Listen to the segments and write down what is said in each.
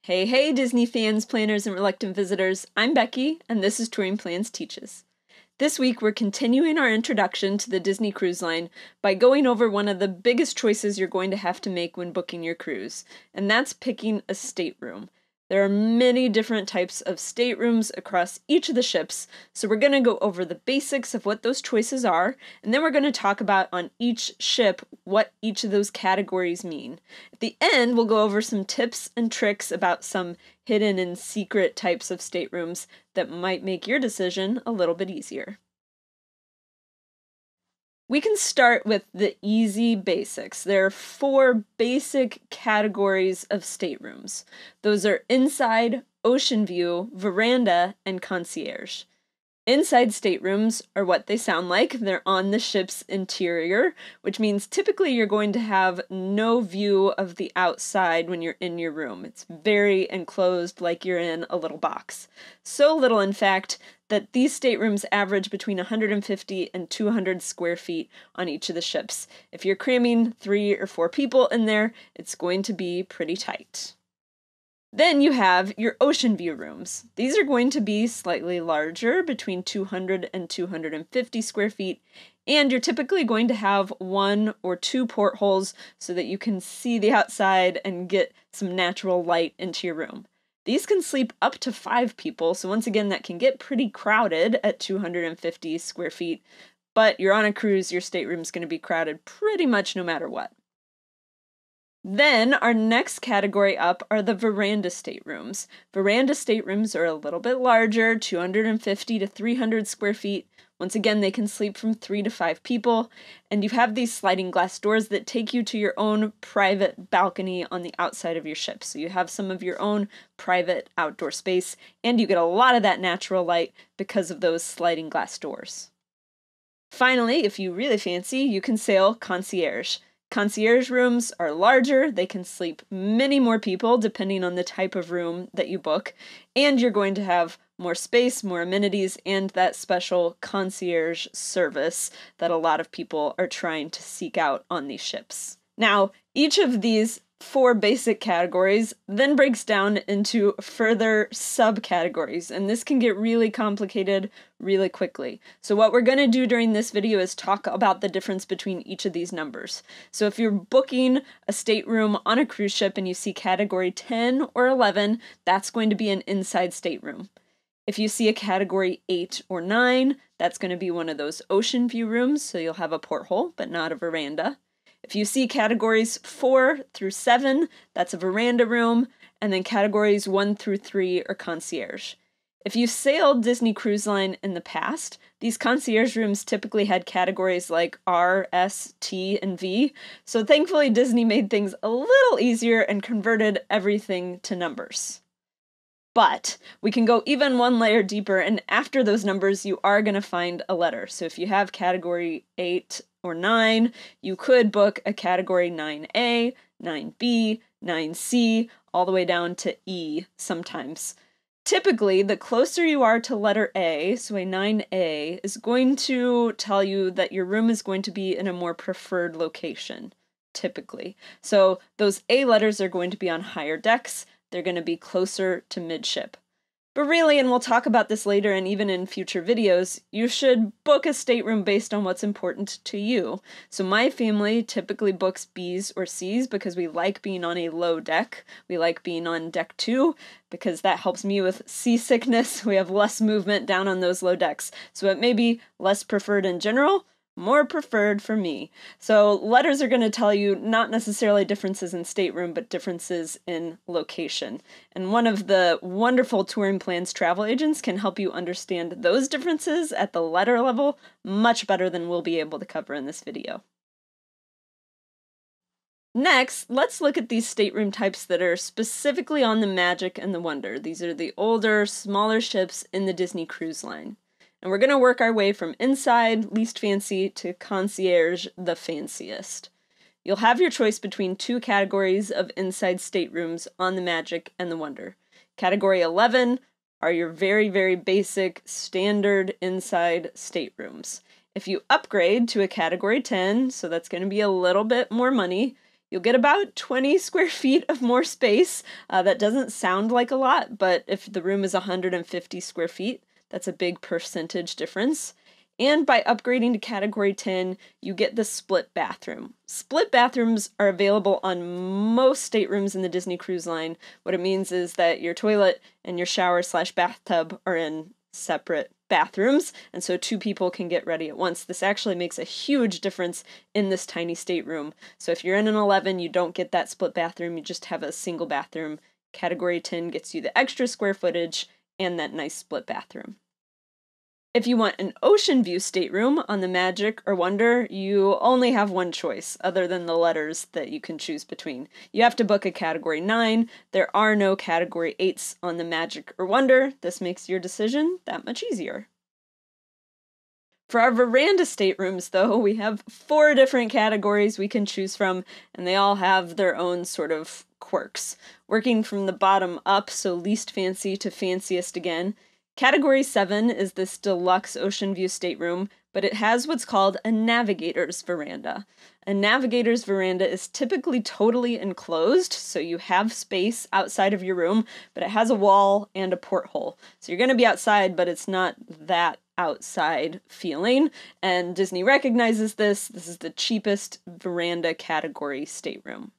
Hey, hey, Disney fans, planners, and reluctant visitors. I'm Becky, and this is Touring Plans Teaches. This week, we're continuing our introduction to the Disney Cruise Line by going over one of the biggest choices you're going to have to make when booking your cruise, and that's picking a stateroom. There are many different types of staterooms across each of the ships, so we're going to go over the basics of what those choices are, and then we're going to talk about on each ship what each of those categories mean. At the end, we'll go over some tips and tricks about some hidden and secret types of staterooms that might make your decision a little bit easier. We can start with the easy basics. There are 4 basic categories of staterooms. Those are Inside, Oceanview, Verandah, and Concierge. Inside staterooms are what they sound like. They're on the ship's interior, which means typically you're going to have no view of the outside when you're in your room. It's very enclosed, like you're in a little box. So little, in fact, that these staterooms average between 150 and 200 square feet on each of the ships. If you're cramming 3 or 4 people in there, it's going to be pretty tight. Then you have your ocean view rooms. These are going to be slightly larger, between 200 and 250 square feet, and you're typically going to have 1 or 2 portholes so that you can see the outside and get some natural light into your room. These can sleep up to 5 people, so once again, that can get pretty crowded at 250 square feet, but you're on a cruise, your stateroom's going to be crowded pretty much no matter what. Then our next category up are the veranda staterooms. Veranda staterooms are a little bit larger, 250 to 300 square feet. Once again, they can sleep from 3 to 5 people, and you have these sliding glass doors that take you to your own private balcony on the outside of your ship. So you have some of your own private outdoor space, and you get a lot of that natural light because of those sliding glass doors. Finally, if you really fancy, you can sail concierge. Concierge rooms are larger, they can sleep many more people depending on the type of room that you book, and you're going to have more space, more amenities, and that special concierge service that a lot of people are trying to seek out on these ships. Now, each of these 4 basic categories then breaks down into further subcategories, and this can get really complicated really quickly. So what we're going to do during this video is talk about the difference between each of these numbers. So if you're booking a stateroom on a cruise ship and you see category 10 or 11, that's going to be an inside stateroom. If you see a category 8 or 9, that's going to be one of those ocean view rooms, so you'll have a porthole, but not a veranda. If you see categories 4 through 7, that's a veranda room, and then categories 1 through 3 are concierge. If you've sailed Disney Cruise Line in the past, these concierge rooms typically had categories like R, S, T, and V, so thankfully Disney made things a little easier and converted everything to numbers. But we can go even one layer deeper, and after those numbers, you are going to find a letter. So if you have category 8 or 9, you could book a category 9A, 9B, 9C, all the way down to E sometimes. Typically, the closer you are to letter A, so a 9A, is going to tell you that your room is going to be in a more preferred location, typically. So those A letters are going to be on higher decks. They're going to be closer to midship. But really, and we'll talk about this later and even in future videos, you should book a stateroom based on what's important to you. So my family typically books B's or C's because we like being on a low deck. We like being on deck 2 because that helps me with seasickness. We have less movement down on those low decks. So it may be less preferred in general, more preferred for me. So letters are going to tell you not necessarily differences in stateroom, but differences in location. And one of the wonderful Touring Plans travel agents can help you understand those differences at the letter level much better than we'll be able to cover in this video. Next, let's look at these stateroom types that are specifically on the Magic and the Wonder. These are the older, smaller ships in the Disney Cruise Line. And we're going to work our way from inside, least fancy, to concierge, the fanciest. You'll have your choice between 2 categories of inside staterooms on the Magic and the Wonder. Category 11 are your very, very basic, standard inside staterooms. If you upgrade to a category 10, so that's going to be a little bit more money, you'll get about 20 square feet of more space. That doesn't sound like a lot, but if the room is 150 square feet, that's a big percentage difference. And by upgrading to Category 10, you get the split bathroom. Split bathrooms are available on most staterooms in the Disney Cruise Line. What it means is that your toilet and your shower/bathtub are in separate bathrooms, and so two people can get ready at once. This actually makes a huge difference in this tiny stateroom. So if you're in an 11, you don't get that split bathroom, you just have a single bathroom. Category 10 gets you the extra square footage and that nice split bathroom. If you want an Oceanview stateroom on the Magic or Wonder, you only have one choice, other than the letters that you can choose between. You have to book a Category 9. There are no Category 8s on the Magic or Wonder. This makes your decision that much easier. For our Verandah staterooms, though, we have 4 different categories we can choose from, and they all have their own sort of quirks. Working from the bottom up, so least fancy to fanciest again, Category 7 is this deluxe Oceanview stateroom, but it has what's called a navigator's veranda. A navigator's veranda is typically totally enclosed, so you have space outside of your room, but it has a wall and a porthole. So you're going to be outside, but it's not that outside feeling, and Disney recognizes this. This is the cheapest veranda category stateroom.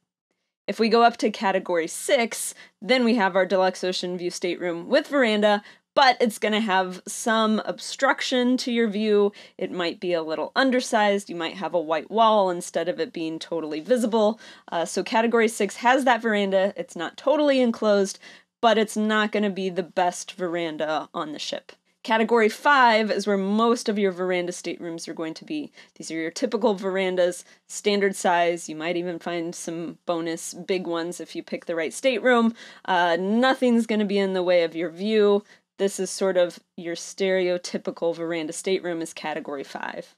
If we go up to Category 6, then we have our deluxe Oceanview stateroom with veranda, but it's going to have some obstruction to your view. It might be a little undersized. You might have a white wall instead of it being totally visible. So Category 6 has that veranda. It's not totally enclosed, but it's not going to be the best veranda on the ship. Category 5 is where most of your veranda staterooms are going to be. These are your typical verandas, standard size. You might even find some bonus big ones if you pick the right stateroom. Nothing's going to be in the way of your view. This is sort of your stereotypical veranda stateroom is Category 5.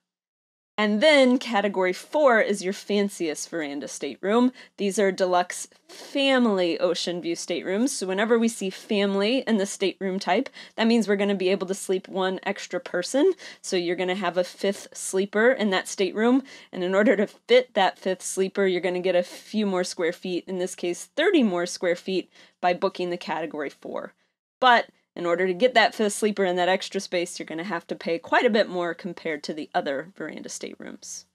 And then Category 4 is your fanciest veranda stateroom. These are deluxe family Oceanview staterooms. So whenever we see family in the stateroom type, that means we're going to be able to sleep one extra person. So you're going to have a 5th sleeper in that stateroom. And in order to fit that 5th sleeper, you're going to get a few more square feet, in this case 30 more square feet, by booking the Category 4. But in order to get that 5th sleeper in that extra space, you're going to have to pay quite a bit more compared to the other veranda staterooms.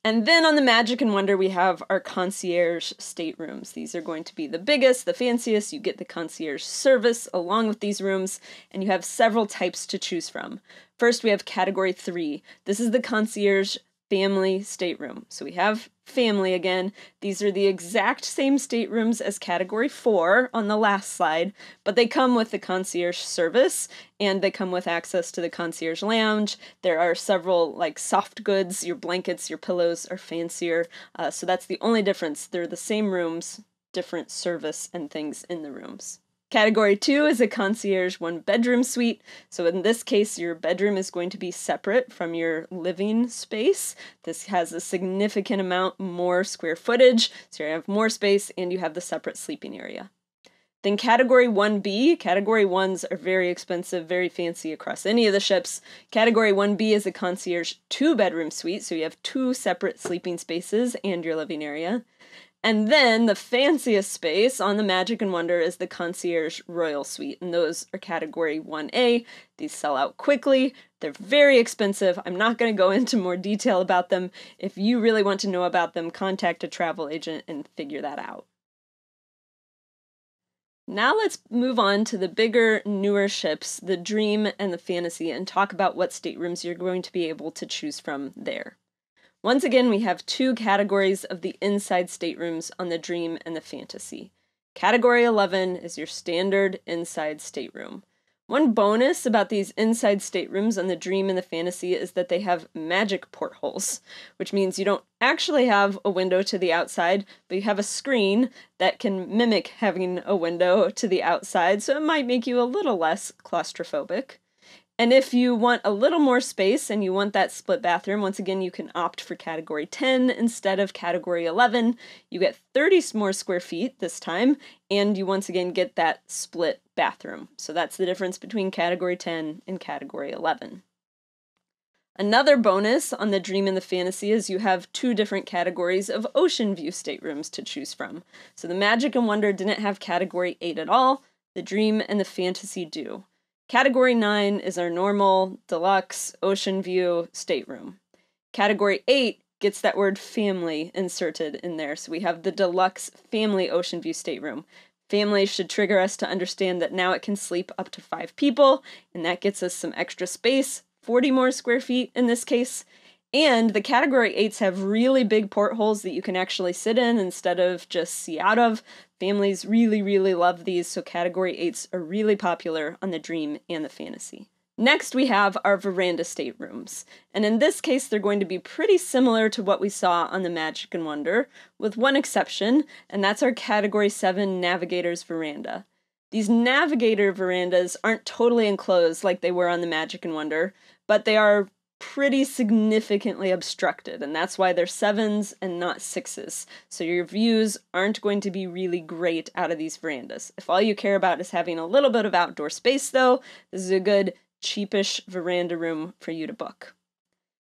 And then on the Magic and Wonder, we have our concierge staterooms. These are going to be the biggest, the fanciest. You get the concierge service along with these rooms, and you have several types to choose from. First, we have Category 3. This is the concierge family stateroom. So we have family again. These are the exact same staterooms as Category 4 on the last slide, but they come with the concierge service and they come with access to the concierge lounge. There are several like soft goods, your blankets, your pillows are fancier. So that's the only difference. They're the same rooms, different service and things in the rooms. Category 2 is a concierge 1-bedroom suite. So in this case, your bedroom is going to be separate from your living space. This has a significant amount more square footage, so you have more space and you have the separate sleeping area. Then Category 1B, Category 1s are very expensive, very fancy across any of the ships. Category 1B is a concierge 2-bedroom suite, so you have 2 separate sleeping spaces and your living area. And then the fanciest space on the Magic and Wonder is the Concierge Royal Suite, and those are Category 1A. These sell out quickly. They're very expensive. I'm not going to go into more detail about them. If you really want to know about them, contact a travel agent and figure that out. Now let's move on to the bigger, newer ships, the Dream and the Fantasy, and talk about what staterooms you're going to be able to choose from there. Once again, we have 2 categories of the inside staterooms on the Dream and the Fantasy. Category 11 is your standard inside stateroom. One bonus about these inside staterooms on the Dream and the Fantasy is that they have magic portholes, which means you don't actually have a window to the outside, but you have a screen that can mimic having a window to the outside, so it might make you a little less claustrophobic. And if you want a little more space and you want that split bathroom, once again, you can opt for Category 10 instead of Category 11. You get 30 more square feet this time, and you once again get that split bathroom. So that's the difference between Category 10 and Category 11. Another bonus on the Dream and the Fantasy is you have 2 different categories of Oceanview Staterooms to choose from. So the Magic and Wonder didn't have Category 8 at all, the Dream and the Fantasy do. Category 9 is our normal, deluxe, Oceanview stateroom. Category 8 gets that word family inserted in there, so we have the deluxe family Oceanview stateroom. Family should trigger us to understand that now it can sleep up to 5 people, and that gets us some extra space, 40 more square feet in this case. And the Category 8s have really big portholes that you can actually sit in instead of just see out of. Families really, really love these, so Category 8s are really popular on the Dream and the Fantasy. Next, we have our Verandah Staterooms, and in this case, they're going to be pretty similar to what we saw on the Magic and Wonder, with one exception, and that's our Category 7 Navigator's Veranda. These Navigator verandas aren't totally enclosed like they were on the Magic and Wonder, but they are pretty significantly obstructed, and that's why they're 7s and not 6s. So your views aren't going to be really great out of these verandas. If all you care about is having a little bit of outdoor space, though, this is a good, cheapish veranda room for you to book.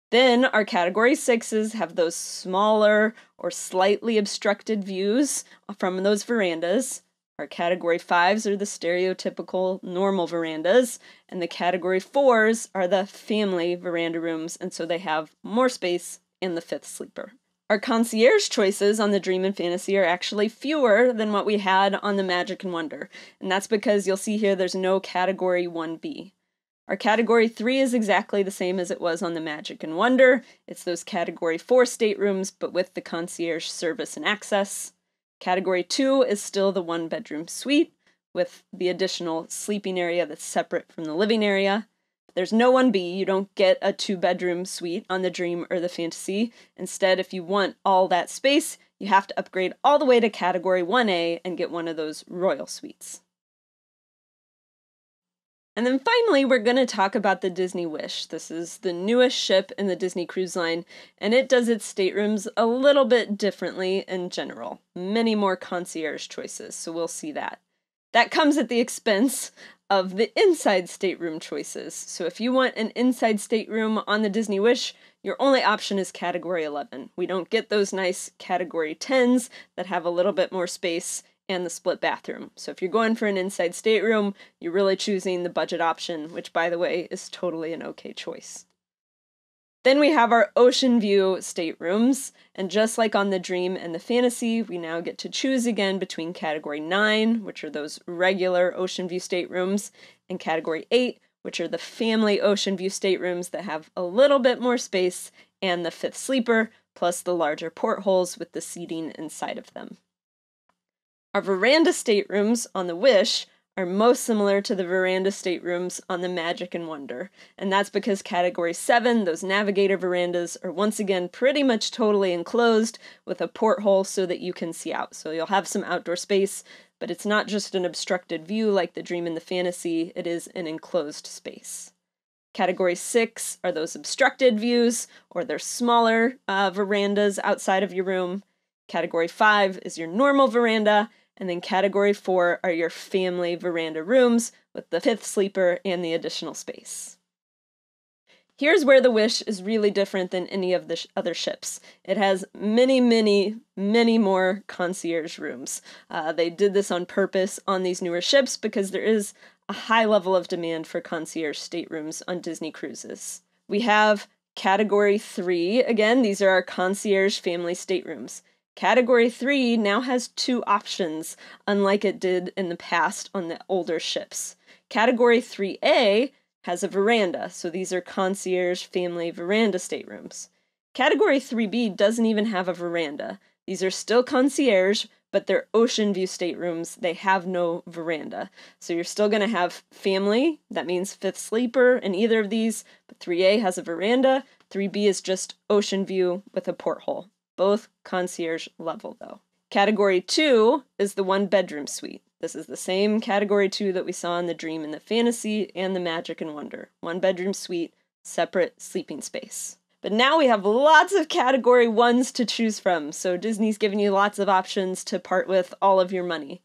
Then our Category 6s have those smaller or slightly obstructed views from those verandas. Our Category 5s are the stereotypical normal verandas, and the Category 4s are the family veranda rooms, and so they have more space and the 5th sleeper. Our concierge choices on the Dream and Fantasy are actually fewer than what we had on the Magic and Wonder, and that's because you'll see here there's no Category 1B. Our Category 3 is exactly the same as it was on the Magic and Wonder. It's those Category 4 staterooms, but with the concierge service and access. Category 2 is still the 1-bedroom suite, with the additional sleeping area that's separate from the living area. There's no 1B, you don't get a 2-bedroom suite on the Dream or the Fantasy. Instead, if you want all that space, you have to upgrade all the way to Category 1A and get one of those royal suites. And then finally, we're going to talk about the Disney Wish. This is the newest ship in the Disney Cruise Line, and it does its staterooms a little bit differently in general. Many more concierge choices, so we'll see that. That comes at the expense of the inside stateroom choices. So if you want an inside stateroom on the Disney Wish, your only option is Category 11. We don't get those nice Category 10s that have a little bit more space and the split bathroom. So if you're going for an inside stateroom, you're really choosing the budget option, which, by the way, is totally an okay choice. Then we have our Oceanview Staterooms, and just like on the Dream and the Fantasy, we now get to choose again between Category 9, which are those regular Oceanview Staterooms, and Category 8, which are the family Oceanview Staterooms that have a little bit more space and the 5th sleeper, plus the larger portholes with the seating inside of them. Our Verandah Staterooms on the Wish are most similar to the Verandah Staterooms on the Magic and Wonder, and that's because Category 7, those Navigator verandas, are once again pretty much totally enclosed with a porthole so that you can see out. So you'll have some outdoor space, but it's not just an obstructed view like the Dream and the Fantasy, it is an enclosed space. Category 6 are those obstructed views, or they're smaller verandas outside of your room. Category 5 is your normal veranda, and then Category 4 are your family veranda rooms with the 5th sleeper and the additional space. Here's where the Wish is really different than any of the other ships. It has many, many, many more concierge rooms. They did this on purpose on these newer ships because there is a high level of demand for concierge staterooms on Disney cruises. We have Category 3. Again, these are our concierge family staterooms. Category 3 now has 2 options, unlike it did in the past on the older ships. Category 3A has a veranda, so these are concierge family veranda staterooms. Category 3B doesn't even have a veranda. These are still concierge, but they're Oceanview staterooms. They have no veranda. So you're still going to have family, that means 5th sleeper in either of these, but 3A has a veranda, 3B is just Oceanview with a porthole. Both concierge level, though. Category 2 is the 1-bedroom suite. This is the same Category 2 that we saw in the Dream and the Fantasy and the Magic and Wonder. 1-bedroom suite, separate sleeping space. But now we have lots of Category 1s to choose from, so Disney's giving you lots of options to part with all of your money.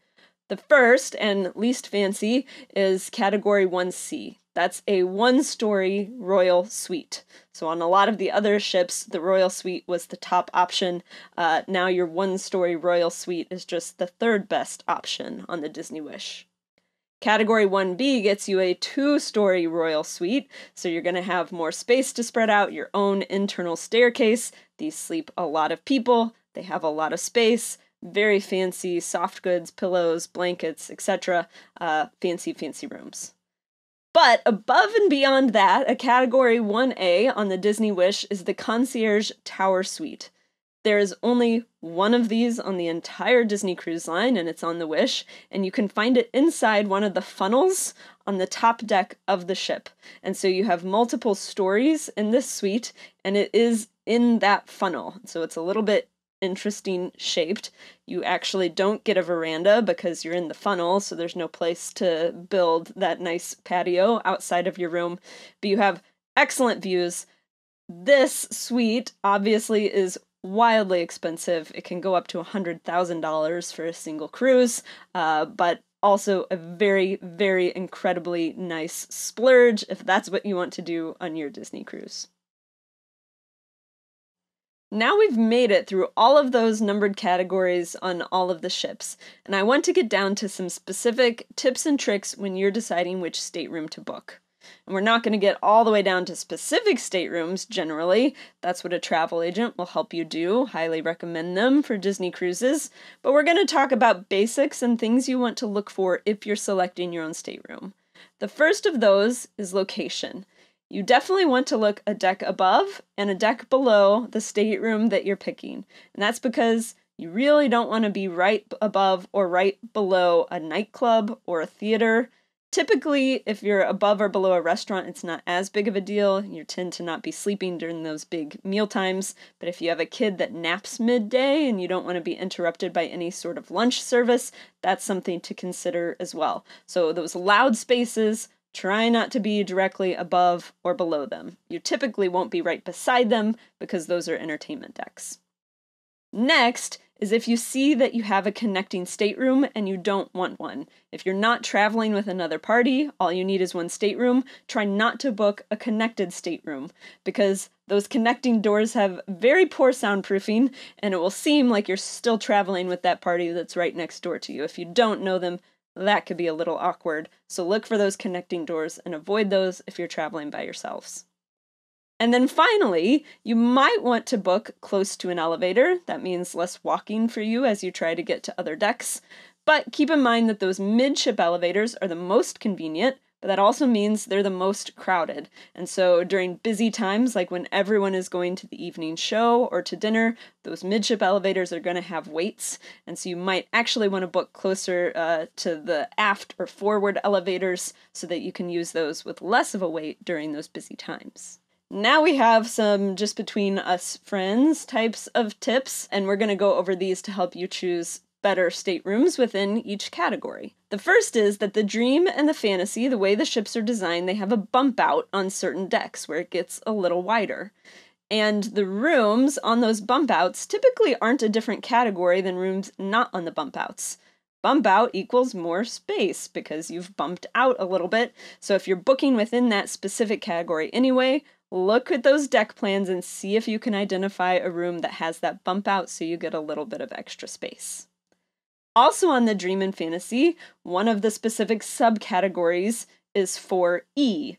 The first, and least fancy, is Category 1C. That's a one-story royal suite. So on a lot of the other ships, the royal suite was the top option. Now your one-story royal suite is just the third best option on the Disney Wish. Category 1B gets you a two-story royal suite, so you're going to have more space to spread out, your own internal staircase. These sleep a lot of people, they have a lot of space, very fancy soft goods, pillows, blankets, etc. Fancy rooms. But above and beyond that, a Category 1A on the Disney Wish is the Concierge Tower Suite. There is only one of these on the entire Disney Cruise Line, and it's on the Wish, and you can find it inside one of the funnels on the top deck of the ship. And so you have multiple stories in this suite, and it is in that funnel. So it's a little bit interesting shaped. You actually don't get a veranda because you're in the funnel, so there's no place to build that nice patio outside of your room, but you have excellent views. This suite obviously is wildly expensive. It can go up to $100,000 for a single cruise, but also a very, very incredibly nice splurge if that's what you want to do on your Disney cruise. Now we've made it through all of those numbered categories on all of the ships, and I want to get down to some specific tips and tricks when you're deciding which stateroom to book. And we're not going to get all the way down to specific staterooms generally. That's what a travel agent will help you do. Highly recommend them for Disney cruises. But we're going to talk about basics and things you want to look for if you're selecting your own stateroom. The first of those is location. You definitely want to look a deck above and a deck below the stateroom that you're picking. And that's because you really don't want to be right above or right below a nightclub or a theater. Typically, if you're above or below a restaurant, it's not as big of a deal. You tend to not be sleeping during those big meal times. But if you have a kid that naps midday and you don't want to be interrupted by any sort of lunch service, that's something to consider as well. So those loud spaces, try not to be directly above or below them. You typically won't be right beside them because those are entertainment decks. Next is if you see that you have a connecting stateroom and you don't want one. If you're not traveling with another party, all you need is one stateroom, try not to book a connected stateroom because those connecting doors have very poor soundproofing and it will seem like you're still traveling with that party that's right next door to you. If you don't know them, that could be a little awkward. So look for those connecting doors and avoid those if you're traveling by yourselves. And then finally, you might want to book close to an elevator. That means less walking for you as you try to get to other decks. But keep in mind that those midship elevators are the most convenient, but that also means they're the most crowded. And so during busy times, like when everyone is going to the evening show or to dinner, those midship elevators are going to have waits. And so you might actually want to book closer to the aft or forward elevators so that you can use those with less of a wait during those busy times. Now we have some just between us friends types of tips, and we're going to go over these to help you choose better staterooms within each category. The first is that the Dream and the Fantasy, the way the ships are designed, they have a bump out on certain decks where it gets a little wider. And the rooms on those bump outs typically aren't a different category than rooms not on the bump outs. Bump out equals more space because you've bumped out a little bit. So if you're booking within that specific category anyway, look at those deck plans and see if you can identify a room that has that bump out so you get a little bit of extra space. Also on the Dream and Fantasy, one of the specific subcategories is 4E.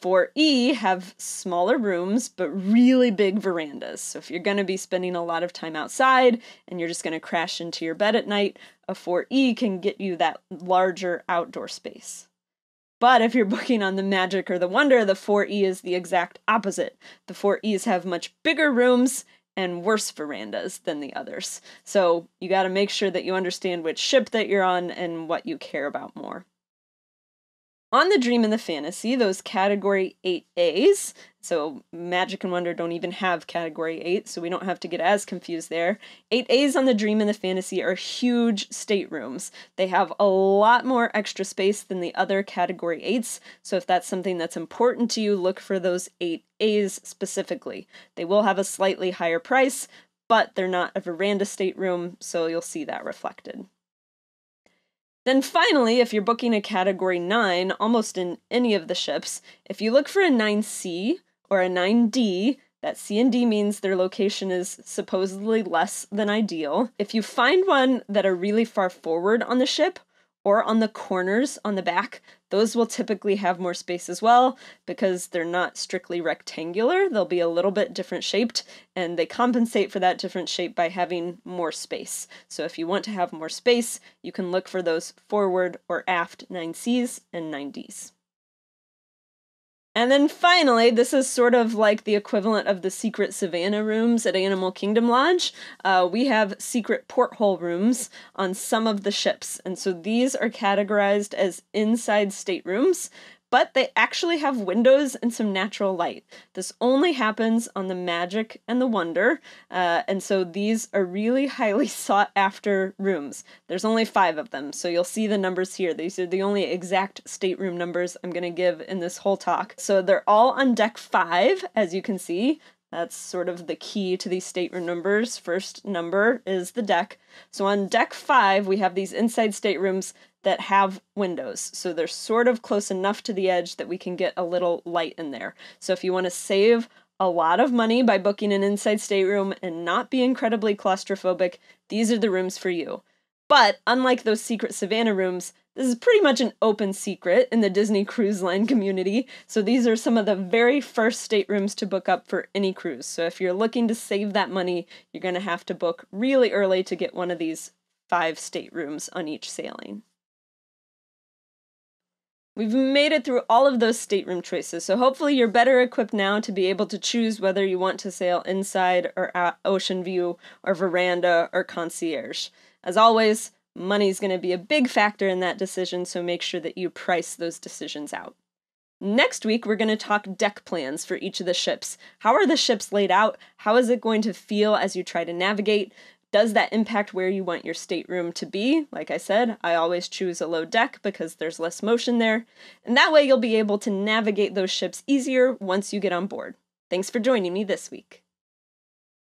4E have smaller rooms, but really big verandas. So if you're going to be spending a lot of time outside and you're just going to crash into your bed at night, a 4E can get you that larger outdoor space. But if you're booking on the Magic or the Wonder, the 4E is the exact opposite. The 4Es have much bigger rooms and worse verandas than the others. So you got to make sure that you understand which ship that you're on and what you care about more. On the Dream and the Fantasy, those Category 8As, so Magic and Wonder don't even have Category 8, so we don't have to get as confused there. 8As on the Dream and the Fantasy are huge staterooms. They have a lot more extra space than the other Category 8s, so if that's something that's important to you, look for those 8As specifically. They will have a slightly higher price, but they're not a veranda stateroom, so you'll see that reflected. Then finally, if you're booking a Category 9, almost in any of the ships, if you look for a 9C or a 9D, that C and D means their location is supposedly less than ideal. If you find one that are really far forward on the ship, or on the corners on the back, those will typically have more space as well because they're not strictly rectangular. They'll be a little bit different shaped, and they compensate for that different shape by having more space. So if you want to have more space, you can look for those forward or aft 9Cs and 9Ds. And then finally, this is sort of like the equivalent of the secret Savannah rooms at Animal Kingdom Lodge. We have secret porthole rooms on some of the ships, and so these are categorized as inside staterooms, but they actually have windows and some natural light. This only happens on the Magic and the Wonder, and so these are really highly sought after rooms. There's only 5 of them, so you'll see the numbers here. These are the only exact stateroom numbers I'm going to give in this whole talk. So they're all on deck 5, as you can see. That's sort of the key to these stateroom numbers. First number is the deck. So on deck 5, we have these inside staterooms that have windows. So they're sort of close enough to the edge that we can get a little light in there. So if you want to save a lot of money by booking an inside stateroom and not be incredibly claustrophobic, these are the rooms for you. But unlike those secret Savannah rooms, this is pretty much an open secret in the Disney Cruise Line community, so these are some of the very first staterooms to book up for any cruise. So if you're looking to save that money, you're going to have to book really early to get one of these 5 staterooms on each sailing. We've made it through all of those stateroom choices, so hopefully you're better equipped now to be able to choose whether you want to sail inside or Oceanview or Verandah or Concierge. As always, money's going to be a big factor in that decision, so make sure that you price those decisions out. Next week, we're going to talk deck plans for each of the ships. How are the ships laid out? How is it going to feel as you try to navigate? Does that impact where you want your stateroom to be? Like I said, I always choose a low deck because there's less motion there. And that way you'll be able to navigate those ships easier once you get on board. Thanks for joining me this week.